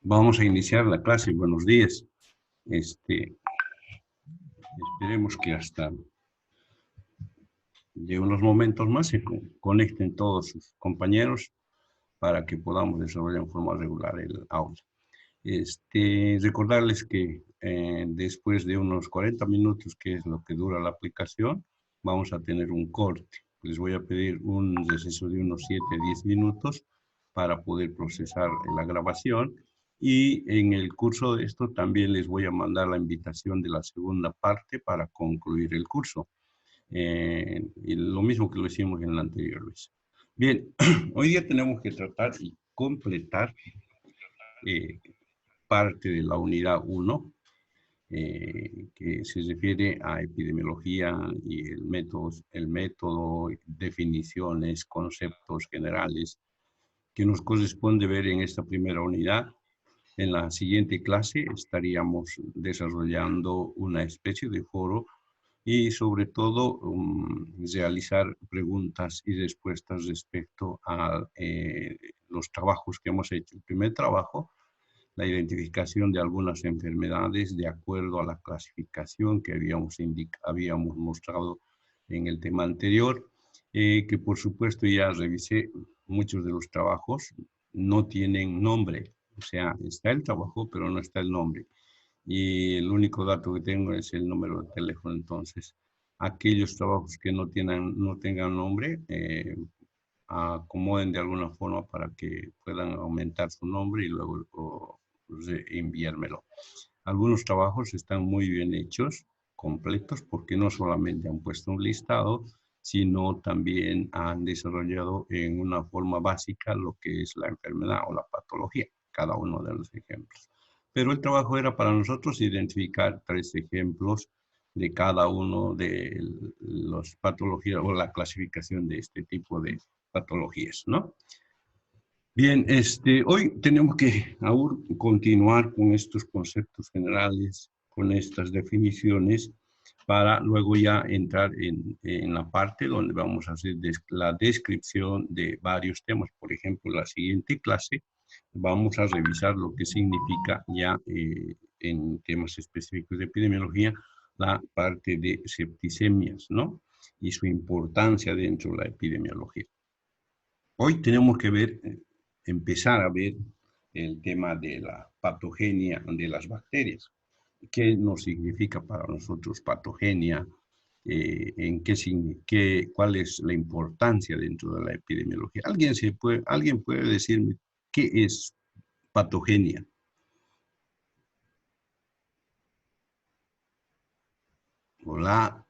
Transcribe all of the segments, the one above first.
Vamos a iniciar la clase. Buenos días. Esperemos que hasta de unos momentos más se conecten todos sus compañeros para que podamos desarrollar en forma regular el aula. Recordarles que después de unos 40 minutos, que es lo que dura la aplicación, vamos a tener un corte. Les voy a pedir un receso de unos 7-10 minutos para poder procesar la grabación. Y en el curso de esto también les voy a mandar la invitación de la segunda parte para concluir el curso. Y lo mismo que lo hicimos en la anterior vez. Bien, hoy día tenemos que tratar y completar parte de la unidad 1, que se refiere a epidemiología y el método, definiciones, conceptos generales que nos corresponde ver en esta primera unidad. En la siguiente clase estaríamos desarrollando una especie de foro y sobre todo realizar preguntas y respuestas respecto a los trabajos que hemos hecho. El primer trabajo, la identificación de algunas enfermedades de acuerdo a la clasificación que habíamos mostrado en el tema anterior, que por supuesto ya revisé. Muchos de los trabajos no tienen nombre, o sea, está el trabajo, pero no está el nombre. Y el único dato que tengo es el número de teléfono. Entonces, aquellos trabajos que no tengan nombre, acomoden de alguna forma para que puedan aumentar su nombre y luego enviármelo. Algunos trabajos están muy bien hechos, completos, porque no solamente han puesto un listado, sino también han desarrollado en una forma básica lo que es la enfermedad o la patología, cada uno de los ejemplos. Pero el trabajo era para nosotros identificar 3 ejemplos de cada uno de las patologías o la clasificación de este tipo de patologías, ¿no? Bien, hoy tenemos que aún continuar con estos conceptos generales, con estas definiciones, para luego ya entrar en la parte donde vamos a hacer la descripción de varios temas. Por ejemplo, la siguiente clase vamos a revisar lo que significa ya en temas específicos de epidemiología, la parte de septicemias, ¿no? Y su importancia dentro de la epidemiología. Hoy tenemos que empezar a ver el tema de la patogenia de las bacterias. ¿Qué nos significa para nosotros patogenia? ¿Cuál es la importancia dentro de la epidemiología? ¿Alguien puede decirme qué es patogenia? Hola,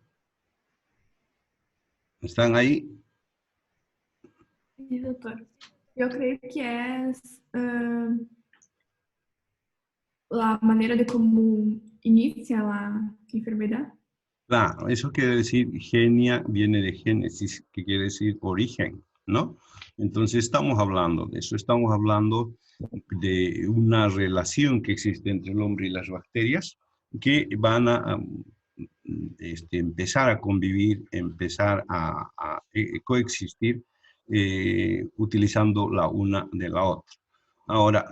¿están ahí? Sí, doutor. Eu creio que é a maneira de como inicia a enfermedade. Claro, eso quiere decir, genia viene de génesis, que quiere decir origen, ¿no? Entonces estamos hablando de eso, estamos hablando de una relación que existe entre el hombre y las bacterias que van a empezar a convivir, empezar a coexistir utilizando la una de la otra. Ahora,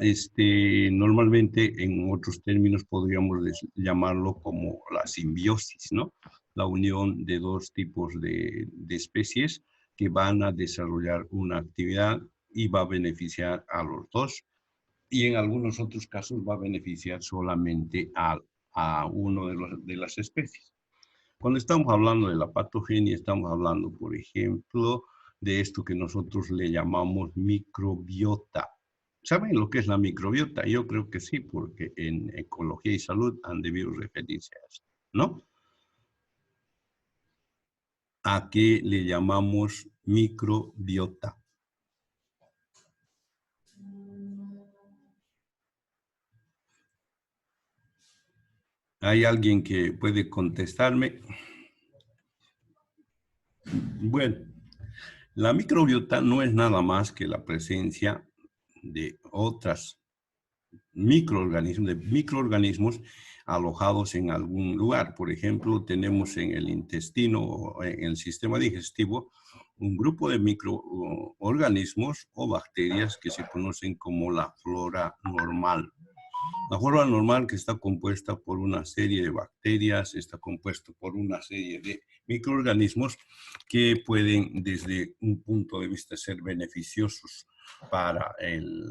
normalmente en otros términos podríamos llamarlo como la simbiosis, ¿no? La unión de dos tipos de especies que van a desarrollar una actividad y va a beneficiar a los dos. Y en algunos otros casos va a beneficiar solamente a uno de las especies. Cuando estamos hablando de la patogenia, estamos hablando, por ejemplo, de esto que nosotros le llamamos microbiota. ¿Saben lo que es la microbiota? Yo creo que sí, porque en ecología y salud han debido referirse a esto, ¿no? ¿A qué le llamamos microbiota? ¿Hay alguien que puede contestarme? Bueno, la microbiota no es nada más que la presencia de otras microorganismos alojados en algún lugar. Por ejemplo, tenemos en el intestino, en el sistema digestivo, un grupo de microorganismos o bacterias que se conocen como la flora normal. La flora normal, que está compuesta por una serie de bacterias, está compuesto por una serie de microorganismos que pueden desde un punto de vista ser beneficiosos para el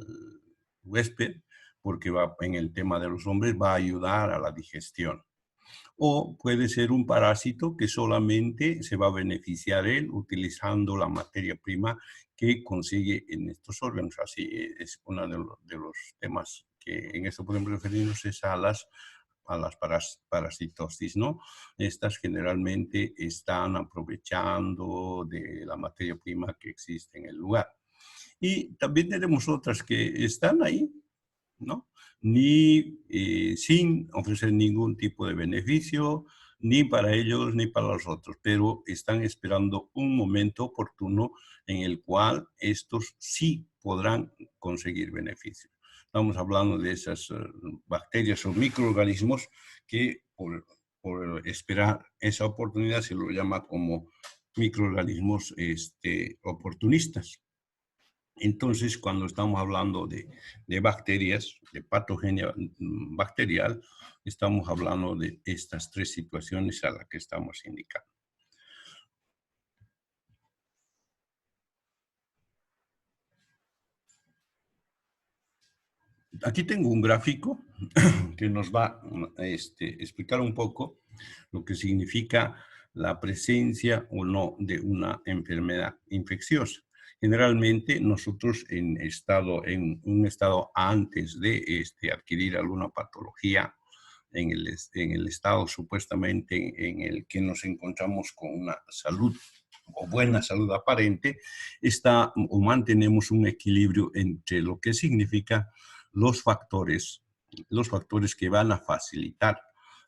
huésped, porque va, en el tema de los hombres va a ayudar a la digestión. O puede ser un parásito que solamente se va a beneficiar él utilizando la materia prima que consigue en estos órganos. Así es uno de los temas que en esto podemos referirnos es a las parasitosis, ¿no? Estas generalmente están aprovechando de la materia prima que existe en el lugar. Y también tenemos otras que están ahí, ¿no? Ni sin ofrecer ningún tipo de beneficio, ni para ellos ni para los otros, pero están esperando un momento oportuno en el cual estos sí podrán conseguir beneficios. Estamos hablando de esas bacterias o microorganismos que por esperar esa oportunidad se lo llama como microorganismos oportunistas. Entonces, cuando estamos hablando de bacterias, de patogenia bacterial, estamos hablando de estas tres situaciones a las que estamos indicando. Aquí tengo un gráfico que nos va a explicar un poco lo que significa la presencia o no de una enfermedad infecciosa. Generalmente nosotros en un estado antes de adquirir alguna patología, en el estado supuestamente en el que nos encontramos con una salud o buena salud aparente, o mantenemos un equilibrio entre lo que significa los factores que van a facilitar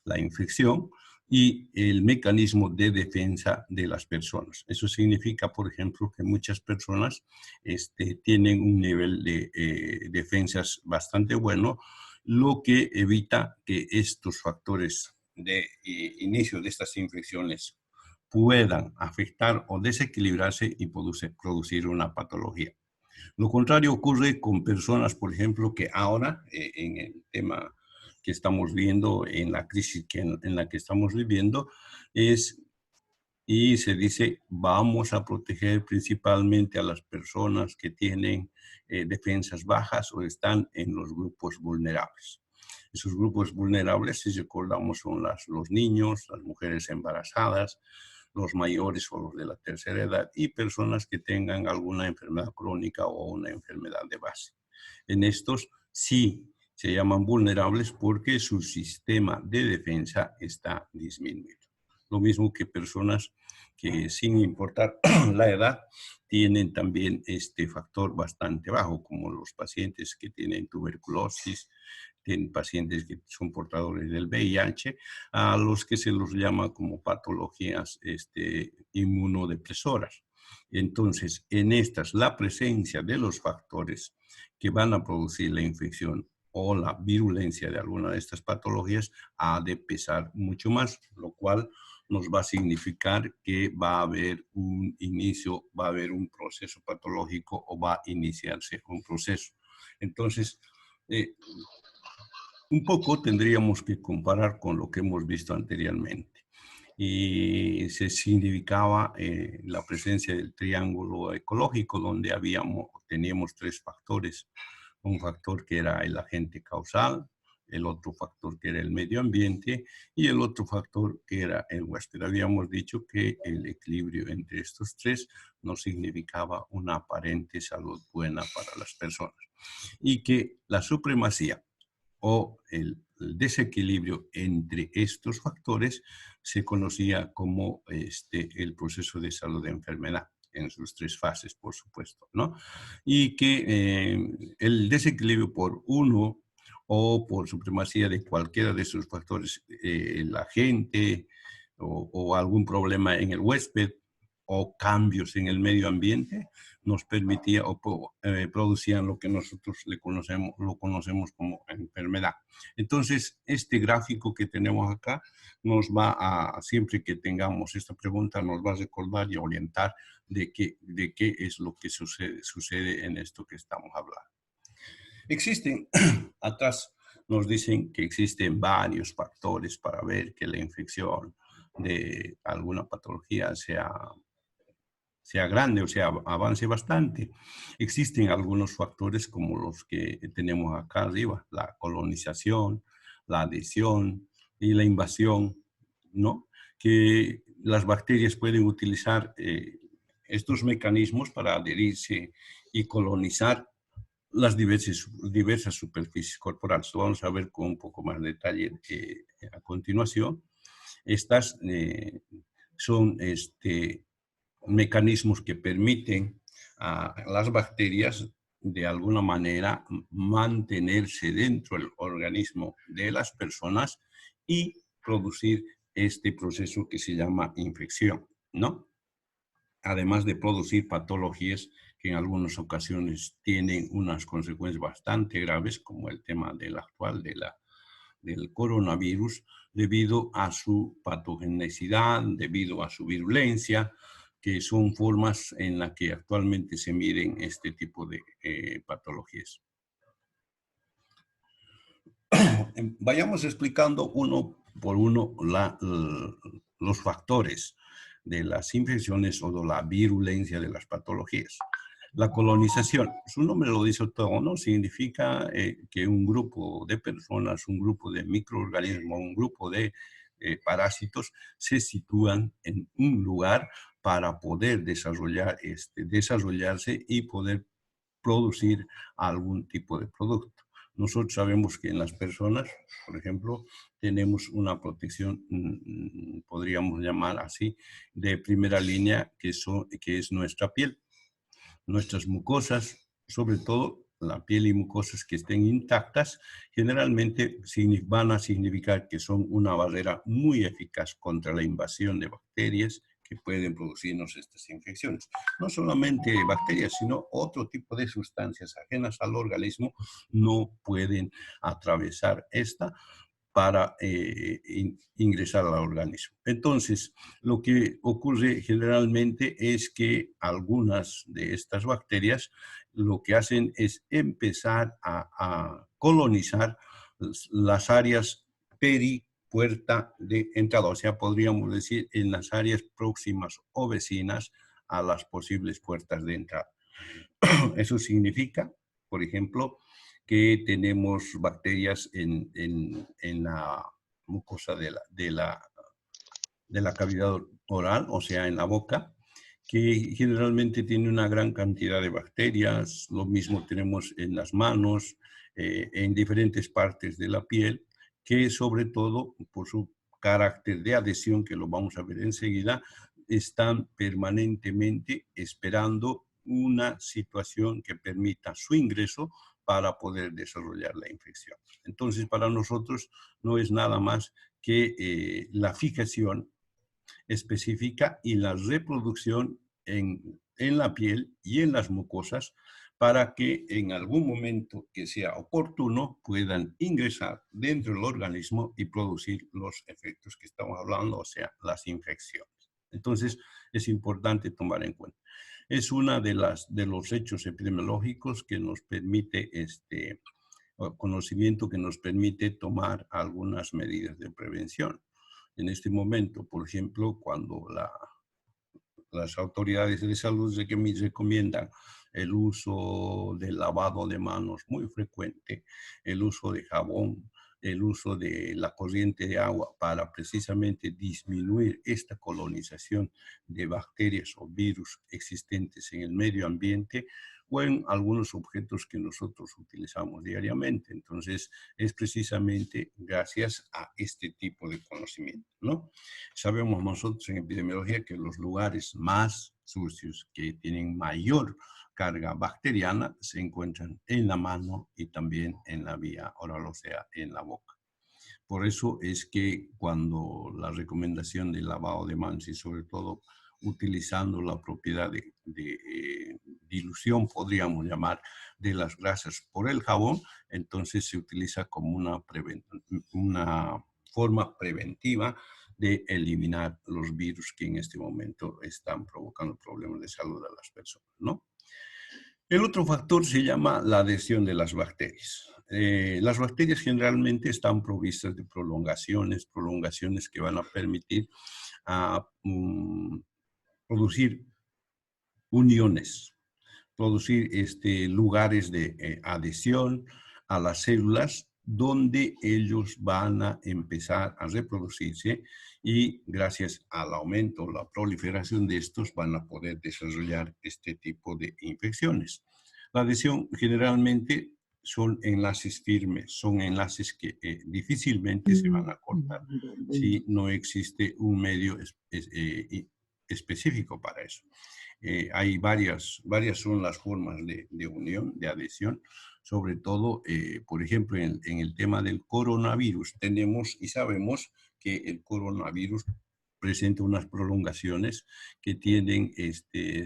la infección y el mecanismo de defensa de las personas. Eso significa, por ejemplo, que muchas personas tienen un nivel de defensas bastante bueno, lo que evita que estos factores de inicio de estas infecciones puedan afectar o desequilibrarse y producir una patología. Lo contrario ocurre con personas, por ejemplo, que ahora, en el tema que estamos viendo, en la crisis en la que estamos viviendo, y se dice, vamos a proteger principalmente a las personas que tienen defensas bajas o están en los grupos vulnerables. Esos grupos vulnerables, si recordamos, son los niños, las mujeres embarazadas, los mayores o los de la tercera edad y personas que tengan alguna enfermedad crónica o una enfermedad de base. En estos sí se llaman vulnerables porque su sistema de defensa está disminuido. Lo mismo que personas que sin importar la edad tienen también este factor bastante bajo, como los pacientes que tienen tuberculosis, tienen pacientes que son portadores del VIH, a los que se los llama como patologías inmunodepresoras. Entonces, en estas, la presencia de los factores que van a producir la infección o la virulencia de alguna de estas patologías ha de pesar mucho más, lo cual nos va a significar que va a haber un inicio, va a haber un proceso patológico o va a iniciarse un proceso. Entonces, un poco tendríamos que comparar con lo que hemos visto anteriormente. Y se significaba la presencia del triángulo ecológico, donde teníamos tres factores. Un factor que era el agente causal, el otro factor que era el medio ambiente y el otro factor que era el huésped. Habíamos dicho que el equilibrio entre estos tres no significaba una aparente salud buena para las personas y que la supremacía o el desequilibrio entre estos factores se conocía como el proceso de salud de enfermedad en sus tres fases, por supuesto, ¿no? Y que el desequilibrio por uno o por supremacía de cualquiera de esos factores, el agente o algún problema en el huésped o cambios en el medio ambiente, nos permitía o producían lo que nosotros lo conocemos como enfermedad. Entonces, este gráfico que tenemos acá nos va a, siempre que tengamos esta pregunta, nos va a recordar y orientar de qué es lo que sucede en esto que estamos hablando. Existen, atrás nos dicen que existen varios factores para ver que la infección de alguna patología sea grande o sea, avance bastante. Existen algunos factores como los que tenemos acá arriba, la colonización, la adhesión y la invasión, ¿no? Que las bacterias pueden utilizar estos mecanismos para adherirse y colonizar las diversas superficies corporales. Lo vamos a ver con un poco más de detalle a continuación. Estas son mecanismos que permiten a las bacterias de alguna manera mantenerse dentro del organismo de las personas y producir este proceso que se llama infección, ¿no? Además de producir patologías que en algunas ocasiones tienen unas consecuencias bastante graves, como el tema del actual del coronavirus, debido a su patogenicidad, debido a su virulencia, que son formas en las que actualmente se miden este tipo de patologías. Vayamos explicando uno por uno los factores de las infecciones o de la virulencia de las patologías. La colonización, su nombre lo dice todo, ¿no? Significa que un grupo de personas, un grupo de microorganismos, un grupo de parásitos se sitúan en un lugar para poder desarrollarse y poder producir algún tipo de producto. Nosotros sabemos que en las personas, por ejemplo, tenemos una protección, podríamos llamar así, de primera línea, que es nuestra piel. Nuestras mucosas, sobre todo la piel y mucosas que estén intactas, generalmente van a significar que son una barrera muy eficaz contra la invasión de bacterias que pueden producirnos estas infecciones. No solamente bacterias, sino otro tipo de sustancias ajenas al organismo no pueden atravesar esta para ingresar al organismo. Entonces, lo que ocurre generalmente es que algunas de estas bacterias lo que hacen es empezar a colonizar las áreas peripuerta de entrada, o sea, podríamos decir en las áreas próximas o vecinas a las posibles puertas de entrada. Eso significa, por ejemplo, que tenemos bacterias en la mucosa de la cavidad oral, o sea, en la boca, que generalmente tiene una gran cantidad de bacterias. Lo mismo tenemos en las manos, en diferentes partes de la piel, que sobre todo por su carácter de adhesión, que lo vamos a ver enseguida, están permanentemente esperando una situación que permita su ingreso para poder desarrollar la infección. Entonces, para nosotros no es nada más que la fijación específica y la reproducción en la piel y en las mucosas para que en algún momento que sea oportuno puedan ingresar dentro del organismo y producir los efectos que estamos hablando, o sea, las infecciones. Entonces, es importante tomar en cuenta. Es una de los hechos epidemiológicos que nos permite conocimiento que nos permite tomar algunas medidas de prevención. En este momento, por ejemplo, cuando las autoridades de salud recomiendan el uso del lavado de manos muy frecuente, el uso de jabón, el uso de la corriente de agua para precisamente disminuir esta colonización de bacterias o virus existentes en el medio ambiente o en algunos objetos que nosotros utilizamos diariamente. Entonces, es precisamente gracias a este tipo de conocimiento, ¿no? Sabemos nosotros en epidemiología que los lugares más sucios, que tienen mayor carga bacteriana, se encuentran en la mano y también en la vía oral, o sea, en la boca. Por eso es que cuando la recomendación del lavado de manos y sobre todo utilizando la propiedad de dilución, podríamos llamar, de las grasas por el jabón, entonces se utiliza como una forma preventiva de eliminar los virus que en este momento están provocando problemas de salud a las personas, ¿no? El otro factor se llama la adhesión de las bacterias. las bacterias generalmente están provistas de prolongaciones que van a permitir producir uniones, producir lugares de adhesión a las células donde ellos van a empezar a reproducirse y gracias al aumento o la proliferación de estos van a poder desarrollar este tipo de infecciones. La adhesión generalmente son enlaces firmes, son enlaces que difícilmente se van a cortar si no existe un medio específico para eso. Hay varias son las formas de unión, de adhesión, sobre todo, por ejemplo, en el tema del coronavirus, tenemos y sabemos que el coronavirus presenta unas prolongaciones que tienen,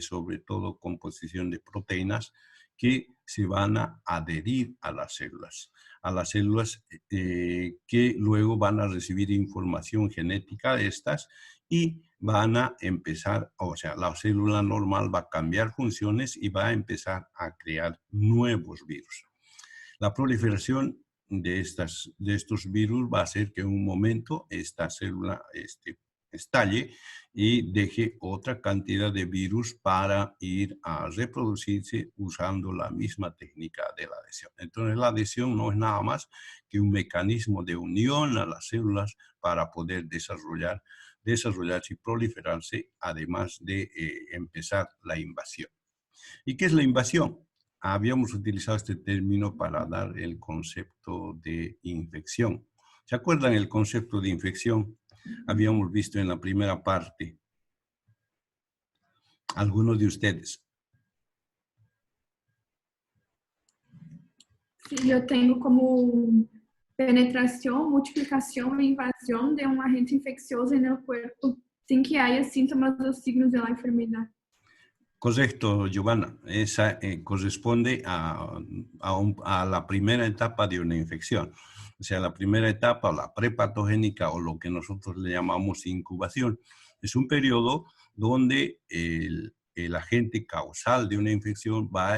sobre todo, composición de proteínas que se van a adherir a las células que luego van a recibir información genética de estas y van a empezar, o sea, la célula normal va a cambiar funciones y va a empezar a crear nuevos virus. La proliferación de estos virus va a hacer que en un momento esta célula estalle y deje otra cantidad de virus para ir a reproducirse usando la misma técnica de la adhesión. Entonces la adhesión no es nada más que un mecanismo de unión a las células para poder desarrollarse y proliferarse, además de empezar la invasión. ¿Y qué es la invasión? Habíamos utilizado este término para dar el concepto de infección. ¿Se acuerdan el concepto de infección? Habíamos visto en la primera parte. ¿Algunos de ustedes? Sí, yo tengo como penetración, multiplicación e invasión de un agente infeccioso en el cuerpo sin que haya síntomas o signos de la enfermedad. Correcto, Giovanna. Esa corresponde a la primera etapa de una infección. O sea, la primera etapa, la prepatogénica o lo que nosotros le llamamos incubación, es un periodo donde el agente causal de una infección va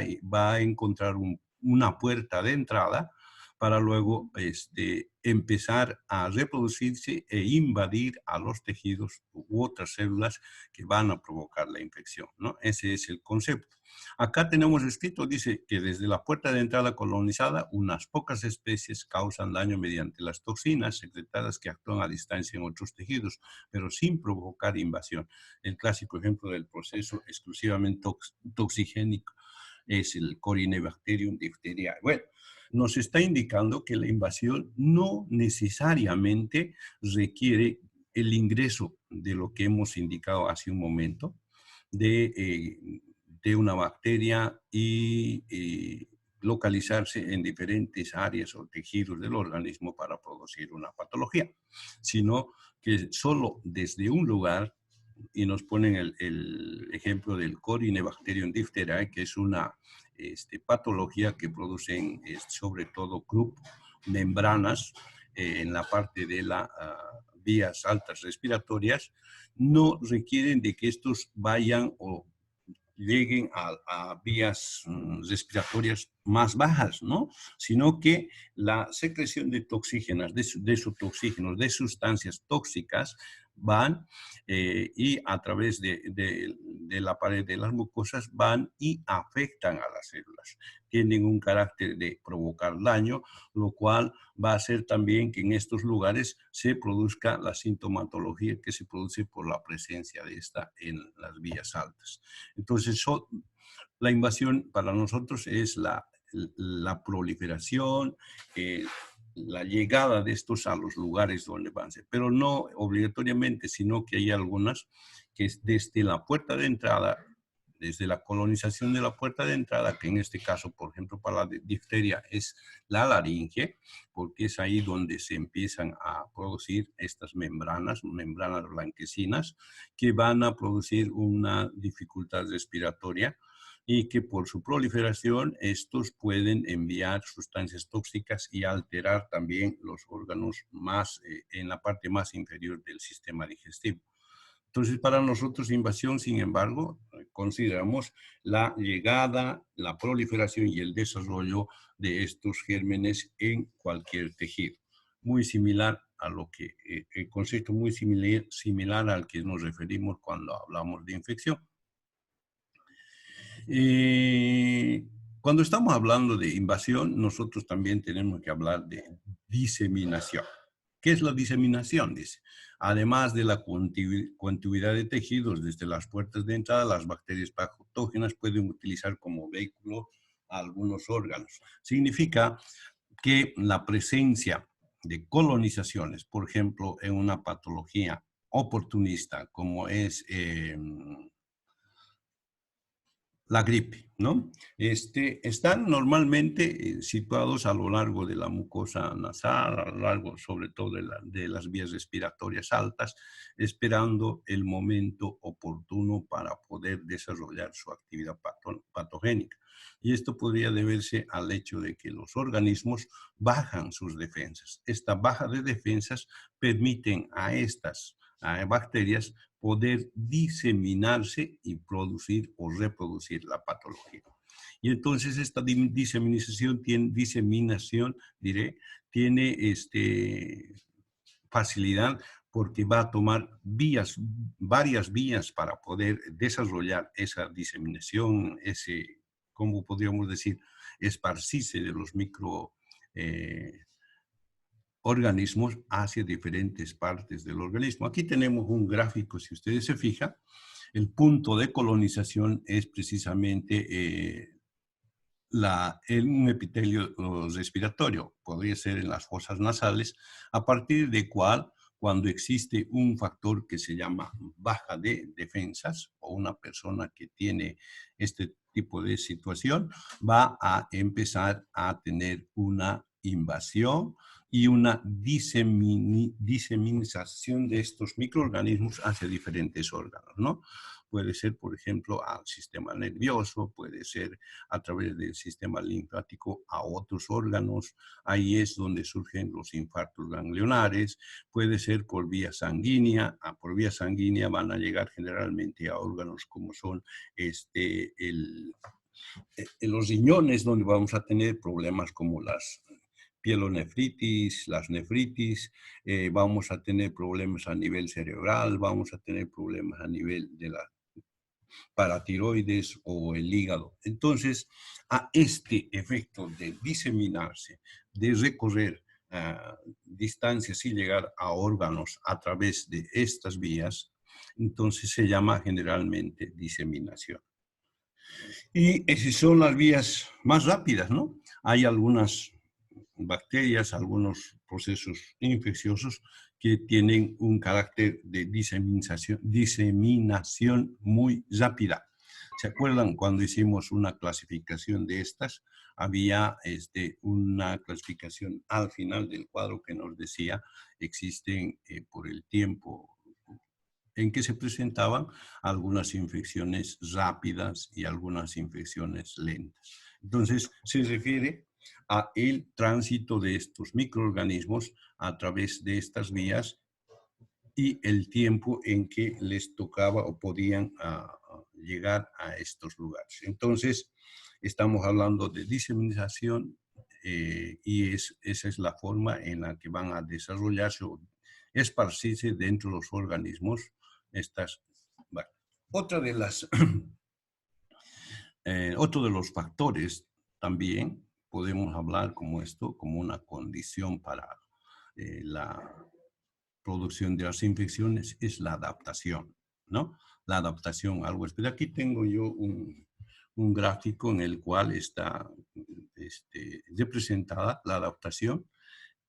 a encontrar una puerta de entrada para luego empezar a reproducirse e invadir a los tejidos u otras células que van a provocar la infección, ¿no? Ese es el concepto. Acá tenemos escrito, dice que desde la puerta de entrada colonizada, unas pocas especies causan daño mediante las toxinas secretadas que actúan a distancia en otros tejidos, pero sin provocar invasión. El clásico ejemplo del proceso exclusivamente toxigénico es el Corynebacterium diphtheriae. Bueno, nos está indicando que la invasión no necesariamente requiere el ingreso de lo que hemos indicado hace un momento, de una bacteria y localizarse en diferentes áreas o tejidos del organismo para producir una patología, sino que solo desde un lugar, y nos ponen el ejemplo del Corynebacterium diphtheriae, que es una patología que producen sobre todo membranas en la parte de las vías altas respiratorias, no requieren de que estos vayan o lleguen a vías respiratorias más bajas, ¿no? Sino que la secreción de toxígenas, de sustancias tóxicas, van y a través de la pared de las mucosas van y afectan a las células. Tienen un carácter de provocar daño, lo cual va a hacer también que en estos lugares se produzca la sintomatología que se produce por la presencia de esta en las vías altas. Entonces, la invasión para nosotros es la proliferación, la llegada de estos a los lugares donde van a ser, pero no obligatoriamente, sino que hay algunas que es desde la puerta de entrada, desde la colonización de la puerta de entrada, que en este caso, por ejemplo, para la difteria es la laringe, porque es ahí donde se empiezan a producir estas membranas blanquecinas, que van a producir una dificultad respiratoria y que por su proliferación estos pueden enviar sustancias tóxicas y alterar también los órganos más en la parte más inferior del sistema digestivo. Entonces, para nosotros, invasión, sin embargo, consideramos la llegada, la proliferación y el desarrollo de estos gérmenes en cualquier tejido. Muy similar a lo que, el concepto muy similar al que nos referimos cuando hablamos de infección. Cuando estamos hablando de invasión, nosotros también tenemos que hablar de diseminación. ¿Qué es la diseminación? Dice, además de la continuidad de tejidos desde las puertas de entrada, las bacterias patógenas pueden utilizar como vehículo algunos órganos. Significa que la presencia de colonizaciones, por ejemplo, en una patología oportunista como es la gripe, ¿no? Están normalmente situados a lo largo de la mucosa nasal, a lo largo sobre todo de las vías respiratorias altas, esperando el momento oportuno para poder desarrollar su actividad patogénica. Y esto podría deberse al hecho de que los organismos bajan sus defensas. Esta baja de defensas permiten a estas bacterias poder diseminarse y producir o reproducir la patología. Y entonces esta diseminación tiene facilidad porque va a tomar varias vías para poder desarrollar esa diseminación, ¿cómo podríamos decir? Esparcirse de los organismos hacia diferentes partes del organismo. Aquí tenemos un gráfico, si ustedes se fijan, el punto de colonización es precisamente un epitelio respiratorio, podría ser en las fosas nasales, a partir de cual, cuando existe un factor que se llama baja de defensas, o una persona que tiene este tipo de situación, va a empezar a tener una invasión y una diseminación de estos microorganismos hacia diferentes órganos, ¿no? Puede ser, por ejemplo, al sistema nervioso, puede ser a través del sistema linfático a otros órganos. Ahí es donde surgen los infartos ganglionares. Puede ser por vía sanguínea. Por vía sanguínea van a llegar generalmente a órganos como son los riñones, donde vamos a tener problemas como las pielonefritis, las nefritis, vamos a tener problemas a nivel cerebral, vamos a tener problemas a nivel de la paratiroides o el hígado. Entonces, a este efecto de diseminarse, de recorrer distancias y llegar a órganos a través de estas vías, entonces se llama generalmente diseminación. Y esas son las vías más rápidas, ¿no? Hay algunas bacterias, algunos procesos infecciosos que tienen un carácter de diseminación muy rápida. ¿Se acuerdan cuando hicimos una clasificación de estas? Había una clasificación al final del cuadro que nos decía existen por el tiempo en que se presentaban algunas infecciones rápidas y algunas infecciones lentas. Entonces, se refiere a el tránsito de estos microorganismos a través de estas vías y el tiempo en que les tocaba o podían llegar a estos lugares. Entonces, estamos hablando de diseminación y esa es la forma en la que van a desarrollarse o esparcirse dentro de los organismos estas. Bueno, otro de los factores también podemos hablar como una condición para la producción de las infecciones es la adaptación, ¿no? La adaptación a algo especial. Aquí tengo yo un gráfico en el cual está representada la adaptación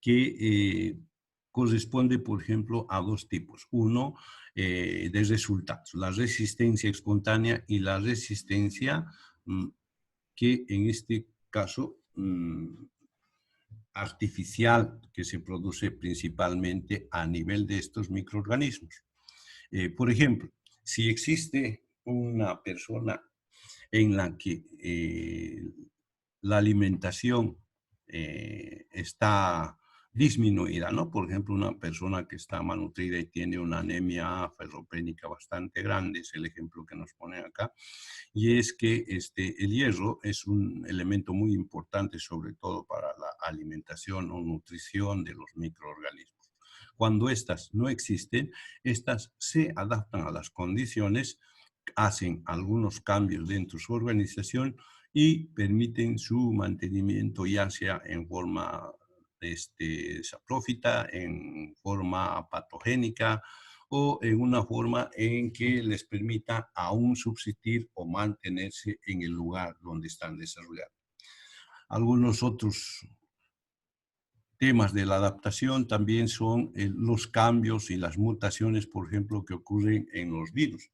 que corresponde, por ejemplo, a dos tipos. Uno, de resultados, la resistencia espontánea y la resistencia que en este caso artificial, que se produce principalmente a nivel de estos microorganismos. Por ejemplo, si existe una persona en la que la alimentación está disminuida, ¿no? Por ejemplo, una persona que está malnutrida y tiene una anemia ferropénica bastante grande, es el ejemplo que nos ponen acá, y es que el hierro es un elemento muy importante, sobre todo para la alimentación o nutrición de los microorganismos. Cuando estas no existen, estas se adaptan a las condiciones, hacen algunos cambios dentro de su organización y permiten su mantenimiento, ya sea en forma saprófita, en forma patogénica o en una forma en que les permita aún subsistir o mantenerse en el lugar donde están desarrollados. Algunos otros temas de la adaptación también son los cambios y las mutaciones, por ejemplo, que ocurren en los virus.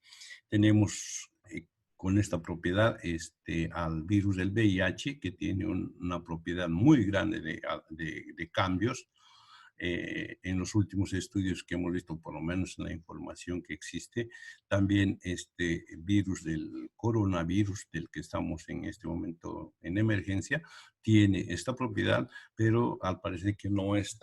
Tenemos con esta propiedad al virus del VIH, que tiene una propiedad muy grande de cambios. En los últimos estudios que hemos visto, por lo menos en la información que existe, también este virus del coronavirus, del que estamos en este momento en emergencia, tiene esta propiedad, pero al parecer que no es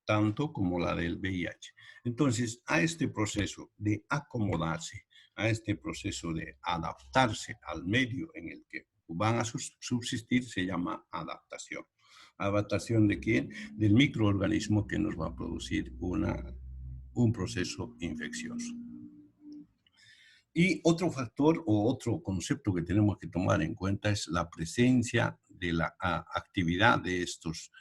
tanto como la del VIH. Entonces, a este proceso de acomodarse, a este proceso de adaptarse al medio en el que van a subsistir, se llama adaptación. ¿Adaptación de quién? Del microorganismo que nos va a producir un proceso infeccioso. Y otro factor o otro concepto que tenemos que tomar en cuenta es la presencia de la actividad de estos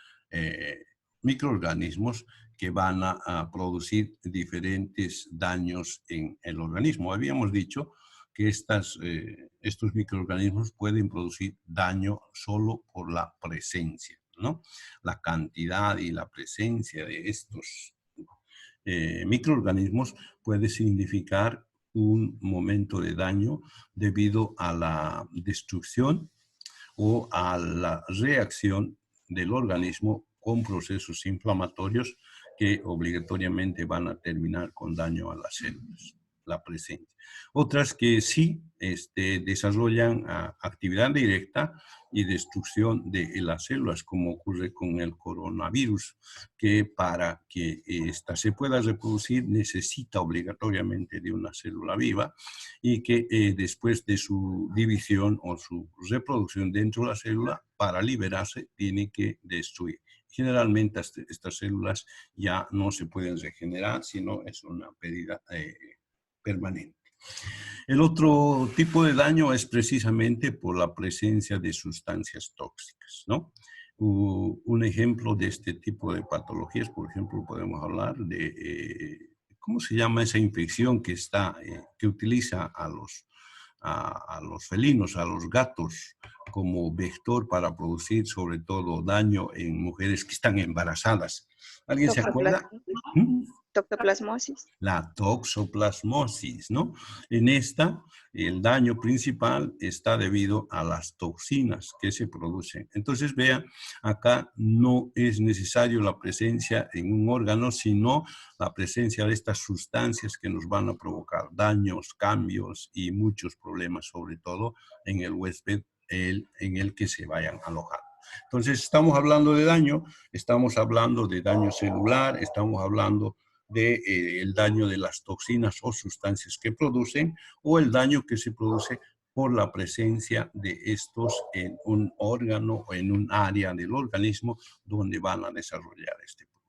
microorganismos que van a producir diferentes daños en el organismo. Habíamos dicho que estos microorganismos pueden producir daño solo por la presencia, ¿no? La cantidad y la presencia de estos microorganismos puede significar un momento de daño debido a la destrucción o a la reacción del organismo con procesos inflamatorios que obligatoriamente van a terminar con daño a las células, la presencia. Otras que sí desarrollan actividad directa y destrucción de las células, como ocurre con el coronavirus, que para que ésta se pueda reproducir necesita obligatoriamente de una célula viva y que después de su división o su reproducción dentro de la célula, para liberarse, tiene que destruir. Generalmente estas células ya no se pueden regenerar, sino es una pérdida permanente. El otro tipo de daño es precisamente por la presencia de sustancias tóxicas, ¿no? Un ejemplo de este tipo de patologías, por ejemplo, podemos hablar de, ¿cómo se llama esa infección que utiliza a los felinos, a los gatos, como vector para producir sobre todo daño en mujeres que están embarazadas? ¿Alguien se acuerda? Toxoplasmosis. La toxoplasmosis, ¿no? En esta, el daño principal está debido a las toxinas que se producen. Entonces, vean, acá no es necesario la presencia en un órgano, sino la presencia de estas sustancias que nos van a provocar daños, cambios y muchos problemas, sobre todo en el huésped en el que se vayan a alojar. Entonces, estamos hablando de daño, estamos hablando de daño celular, estamos hablando del daño de las toxinas o sustancias que producen, o el daño que se produce por la presencia de estos en un órgano o en un área del organismo donde van a desarrollar este problema.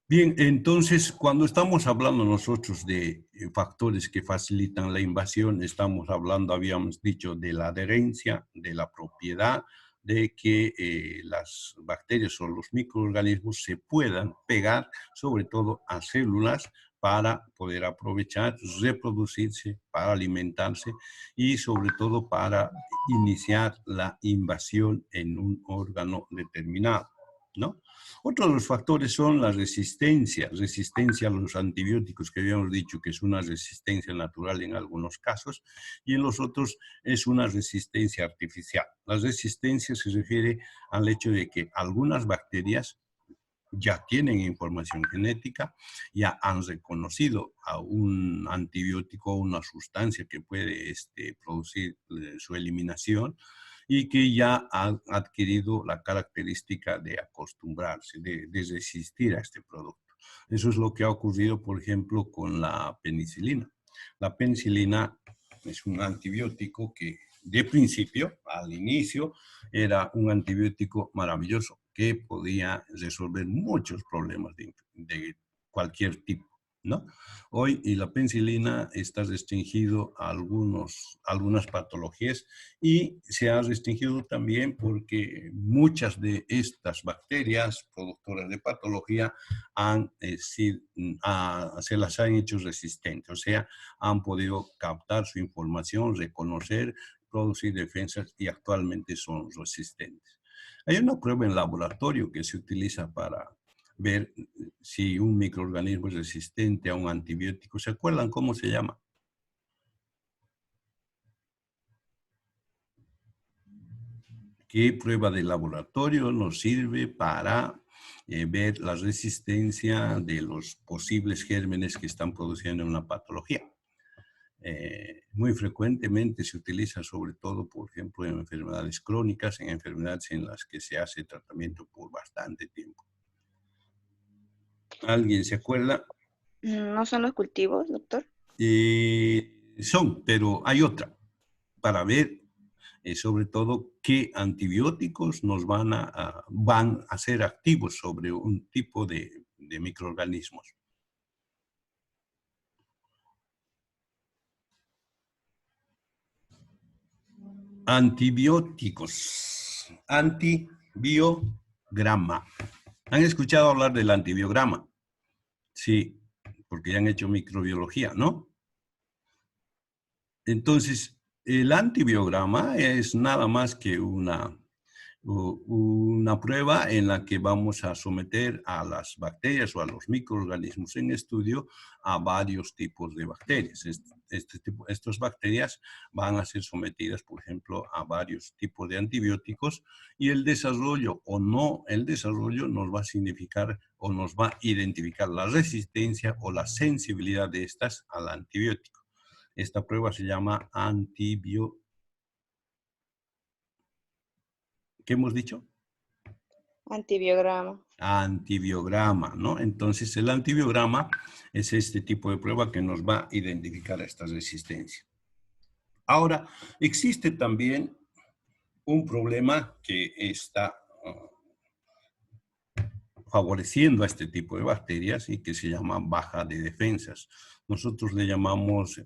Bien, entonces, cuando estamos hablando nosotros de factores que facilitan la invasión, estamos hablando, habíamos dicho, de la adherencia, de la propiedad, de que las bacterias o los microorganismos se puedan pegar, sobre todo a células, para poder aprovechar, reproducirse, para alimentarse y sobre todo para iniciar la invasión en un órgano determinado, ¿no? Otro de los factores son la resistencia a los antibióticos, que habíamos dicho que es una resistencia natural en algunos casos, y en los otros es una resistencia artificial. La resistencia se refiere al hecho de que algunas bacterias ya tienen información genética, ya han reconocido a un antibiótico o una sustancia que puede producir su eliminación, y que ya ha adquirido la característica de acostumbrarse, de resistir a este producto. Eso es lo que ha ocurrido, por ejemplo, con la penicilina. La penicilina es un antibiótico que de principio, al inicio, era un antibiótico maravilloso que podía resolver muchos problemas de cualquier tipo, ¿no? Hoy y la penicilina está restringido a algunas patologías y se ha restringido también porque muchas de estas bacterias productoras de patología se las han hecho resistentes, o sea, han podido captar su información, reconocer, producir defensas y actualmente son resistentes. Hay una prueba en laboratorio que se utiliza para ver si un microorganismo es resistente a un antibiótico. ¿Se acuerdan cómo se llama? ¿Qué prueba de laboratorio nos sirve para ver la resistencia de los posibles gérmenes que están produciendo una patología? Muy frecuentemente se utiliza sobre todo, por ejemplo, en enfermedades crónicas, en enfermedades en las que se hace tratamiento por bastante tiempo. ¿Alguien se acuerda? ¿No son los cultivos, doctor? Pero hay otra, para ver sobre todo qué antibióticos nos van a ser activos sobre un tipo de microorganismos. Antibióticos. Antibiograma. ¿Han escuchado hablar del antibiograma? Sí, porque ya han hecho microbiología, ¿no? Entonces, el antibiograma es nada más que una prueba en la que vamos a someter a las bacterias o a los microorganismos en estudio a varios tipos de bacterias. Estas bacterias van a ser sometidas, por ejemplo, a varios tipos de antibióticos y el desarrollo o no el desarrollo nos va a significar o nos va a identificar la resistencia o la sensibilidad de estas al antibiótico. Esta prueba se llama ¿qué hemos dicho? Antibiograma. Antibiograma, ¿no? Entonces, el antibiograma es este tipo de prueba que nos va a identificar esta resistencia. Ahora, existe también un problema que está favoreciendo a este tipo de bacterias y que se llama baja de defensas. Nosotros le llamamos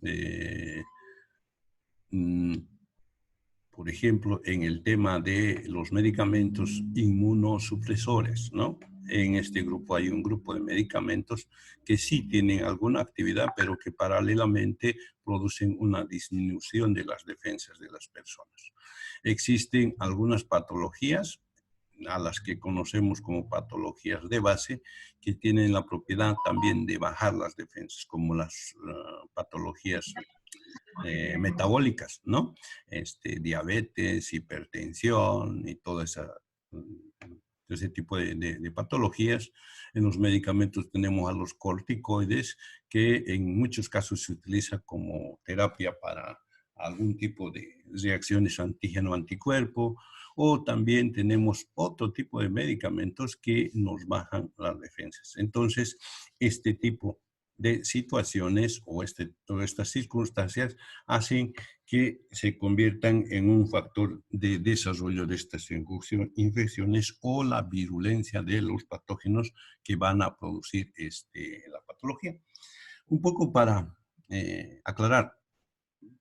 por ejemplo, en el tema de los medicamentos inmunosupresores, ¿no? En este grupo hay un grupo de medicamentos que sí tienen alguna actividad, pero que paralelamente producen una disminución de las defensas de las personas. Existen algunas patologías a las que conocemos como patologías de base, que tienen la propiedad también de bajar las defensas, como las patologías metabólicas, ¿no? Diabetes, hipertensión y todo ese tipo de patologías. En los medicamentos tenemos a los corticoides, que en muchos casos se utiliza como terapia para algún tipo de reacciones antígeno-anticuerpo, o también tenemos otro tipo de medicamentos que nos bajan las defensas. Entonces, este tipo de situaciones o estas circunstancias hacen que se conviertan en un factor de desarrollo de estas infecciones o la virulencia de los patógenos que van a producir la patología. Un poco para aclarar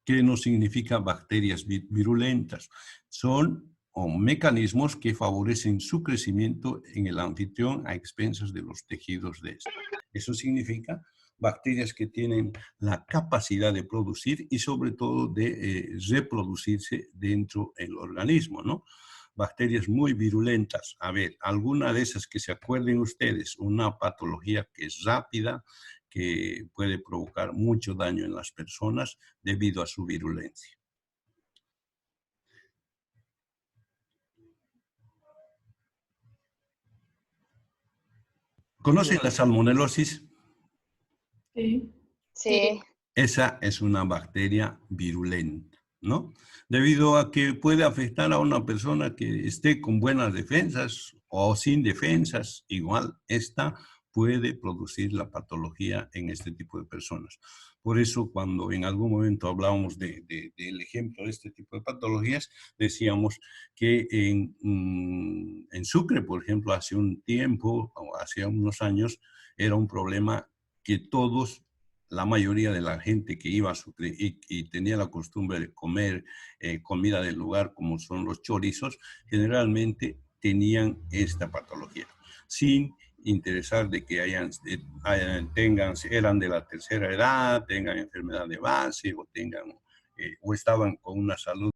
qué nos significa bacterias virulentas. Son mecanismos que favorecen su crecimiento en el anfitrión a expensas de los tejidos de este. Eso significa bacterias que tienen la capacidad de producir y sobre todo de reproducirse dentro del organismo, ¿no? Bacterias muy virulentas. A ver, alguna de esas que se acuerden ustedes, una patología que es rápida, que puede provocar mucho daño en las personas debido a su virulencia. ¿Conocen la salmonelosis? Sí. Sí. Esa es una bacteria virulenta. ¿no? Debido a que puede afectar a una persona que esté con buenas defensas o sin defensas, igual esta puede producir la patología en este tipo de personas. Por eso, cuando en algún momento hablábamos del ejemplo de este tipo de patologías, decíamos que en Sucre, por ejemplo, hace un tiempo, o hace unos años, era un problema que todos, la mayoría de la gente que iba a Sucre y tenía la costumbre de comer comida del lugar, como son los chorizos, generalmente tenían esta patología, sin interesar de que eran de la tercera edad, tengan enfermedad de base o estaban con una salud